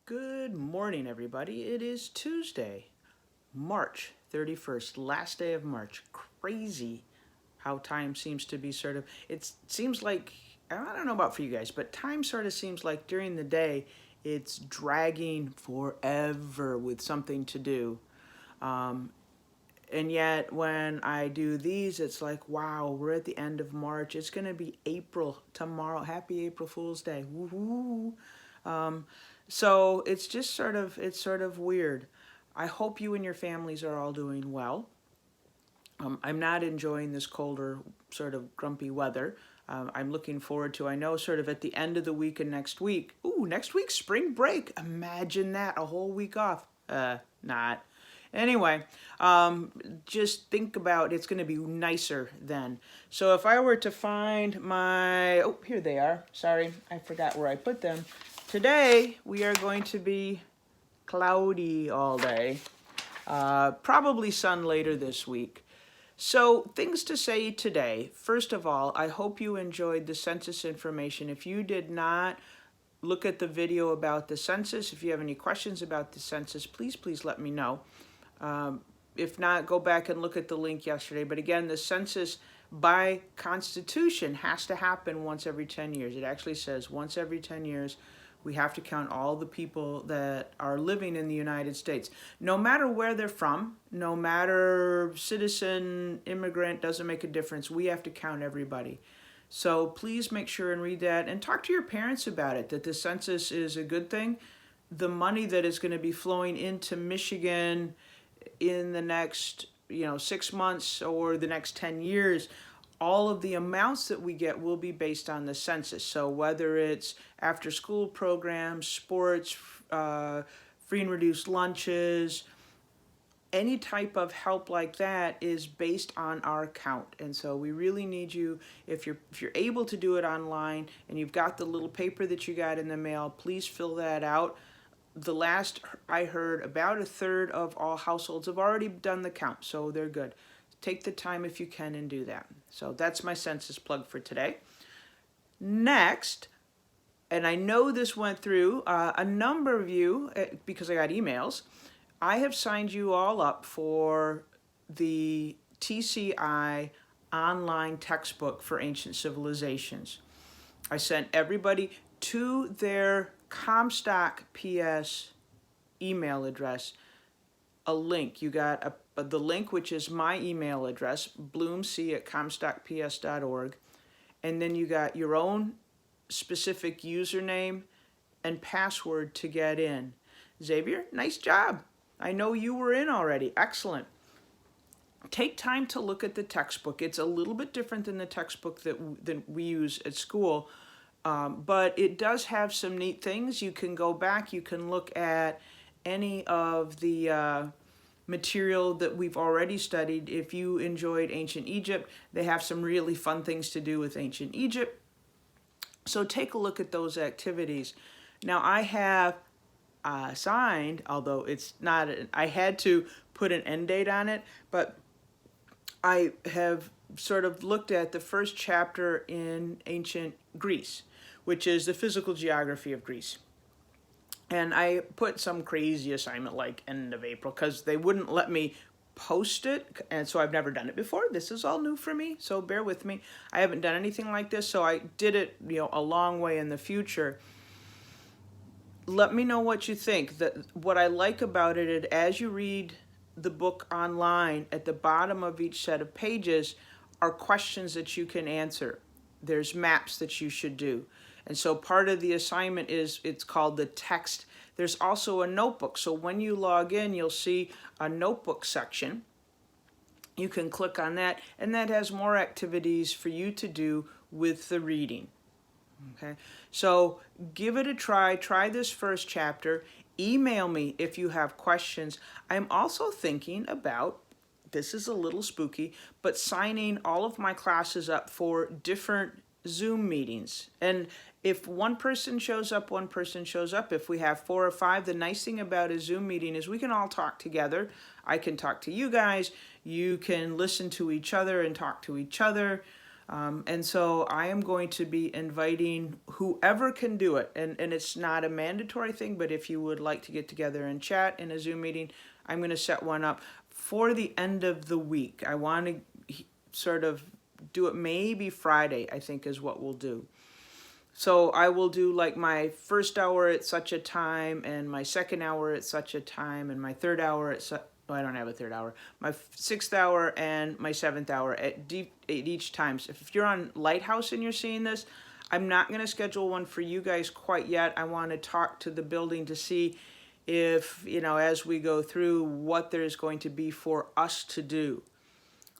Good morning, everybody. It is Tuesday, March 31st, last day of March. Crazy how time seems to be it seems like, I don't know about for you guys, but time sort of seems like during the day it's dragging forever with something to do. Um, and yet when I do these, it's like, wow, we're at the end of March. It's going to be April tomorrow. Happy April Fool's Day. Woohoo! Um, so it's sort of weird. I hope you and your families are all doing well. I'm not enjoying this colder, sort of grumpy weather. I'm looking forward to, I know, sort of at the end of the week and next week. Ooh, next week, spring break. Imagine that, a whole week off. Not. Anyway, just think about it's going to be nicer then. So if I were to find my, oh, here they are. Sorry, I forgot where I put them. Today, we are going to be cloudy all day. Probably sun later this week. So, things to say today. First of all, I hope you enjoyed the census information. If you did not look at the video about the census, if you have any questions about the census, please let me know. If not, go back and look at the link yesterday. But again, the census by Constitution has to happen once every 10 years. It actually says once every 10 years, we have to count all the people that are living in the United States. No matter where they're from, no matter citizen, immigrant, doesn't make a difference. We have to count everybody. So please make sure and read that and talk to your parents about it, that the census is a good thing. The money that is going to be flowing into Michigan in the next 6 months or the next 10 years, all of the amounts that we get will be based on the census. So whether it's after school programs, sports, free and reduced lunches, any type of help like that is based on our count. And so we really need you, if you're able to do it online and you've got the little paper that you got in the mail, please fill that out. The last I heard, about a third of all households have already done the count, so they're good. Take the time if you can and do that. So that's my census plug for today. Next, and I know this went through a number of you because I got emails, I have signed you all up for the TCI online textbook for ancient civilizations. I sent everybody to their Comstock PS email address a link. You got the link, which is my email address, bloomc@comstockps.org, and then you got your own specific username and password to get in. Xavier, nice job. I know you were in already. Excellent. Take time to look at the textbook. It's a little bit different than the textbook that we use at school, but it does have some neat things. You can go back, you can look at any of the material that we've already studied. If you enjoyed ancient Egypt, they have some really fun things to do with ancient Egypt. So take a look at those activities. Now I have signed, although it's not, I had to put an end date on it, but I have sort of looked at the first chapter in ancient Greece, which is the physical geography of Greece. And I put some crazy assignment like end of April because they wouldn't let me post it. And so I've never done it before. This is all new for me, so bear with me. I haven't done anything like this, so I did it, a long way in the future. Let me know what you think. What I like about it is as you read the book online, at the bottom of each set of pages are questions that you can answer. There's maps that you should do. And so part of the assignment is, it's called the text. There's also a notebook. So when you log in, you'll see a notebook section. You can click on that, and that has more activities for you to do with the reading. Okay, so give it a try. Try this first chapter. Email me if you have questions. I'm also thinking about, this is a little spooky, but signing all of my classes up for different Zoom meetings. And if one person shows up, one person shows up. If we have 4 or 5, the nice thing about a Zoom meeting is we can all talk together. I can talk to you guys. You can listen to each other and talk to each other. And so I am going to be inviting whoever can do it. And it's not a mandatory thing, but if you would like to get together and chat in a Zoom meeting, I'm going to set one up for the end of the week. I want to sort of do it maybe Friday, I think is what we'll do. So I will do like my first hour at such a time, and my second hour at such a time, and my third hour at well, I don't have a third hour. My sixth hour and my seventh hour at each time. So if you're on Lighthouse and you're seeing this, I'm not going to schedule one for you guys quite yet. I want to talk to the building to see if, as we go through, what there's going to be for us to do.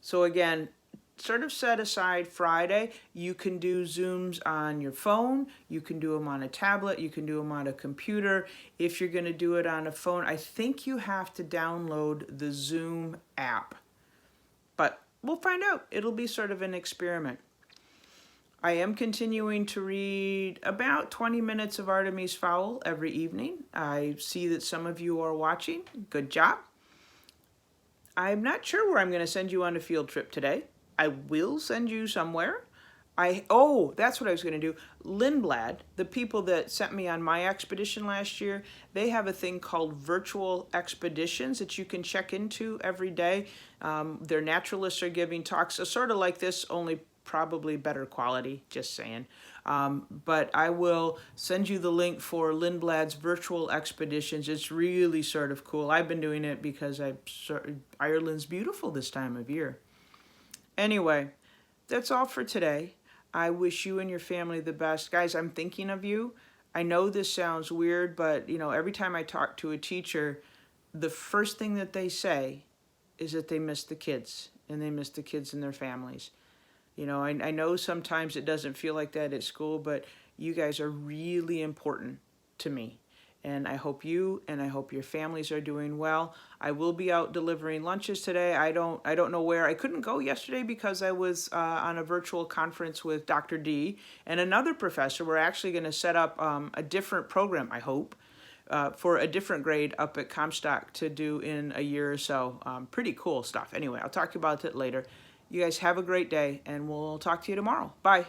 So again, sort of set aside Friday. You can do Zooms on your phone. You can do them on a tablet. You can do them on a computer. If you're going to do it on a phone, I think you have to download the Zoom app. But we'll find out. It'll be sort of an experiment. I am continuing to read about 20 minutes of Artemis Fowl every evening. I see that some of you are watching. Good job. I'm not sure where I'm going to send you on a field trip today. I will send you somewhere. That's what I was going to do. Lindblad, the people that sent me on my expedition last year, they have a thing called virtual expeditions that you can check into every day. Their naturalists are giving talks, sort of like this, only probably better quality, just saying. But I will send you the link for Lindblad's virtual expeditions. It's really sort of cool. I've been doing it because Ireland's beautiful this time of year. Anyway, that's all for today. I wish you and your family the best. Guys, I'm thinking of you. I know this sounds weird, but every time I talk to a teacher, the first thing that they say is that they miss the kids, and they miss the kids and their families. I know sometimes it doesn't feel like that at school, but you guys are really important to me. And I hope you and I hope your families are doing well. I will be out delivering lunches today. I don't know where. I couldn't go yesterday because I was on a virtual conference with Dr. D and another professor. We're actually going to set up a different program, I hope, for a different grade up at Comstock to do in a year or so. Pretty cool stuff. Anyway, I'll talk about it later. You guys have a great day, and we'll talk to you tomorrow. Bye.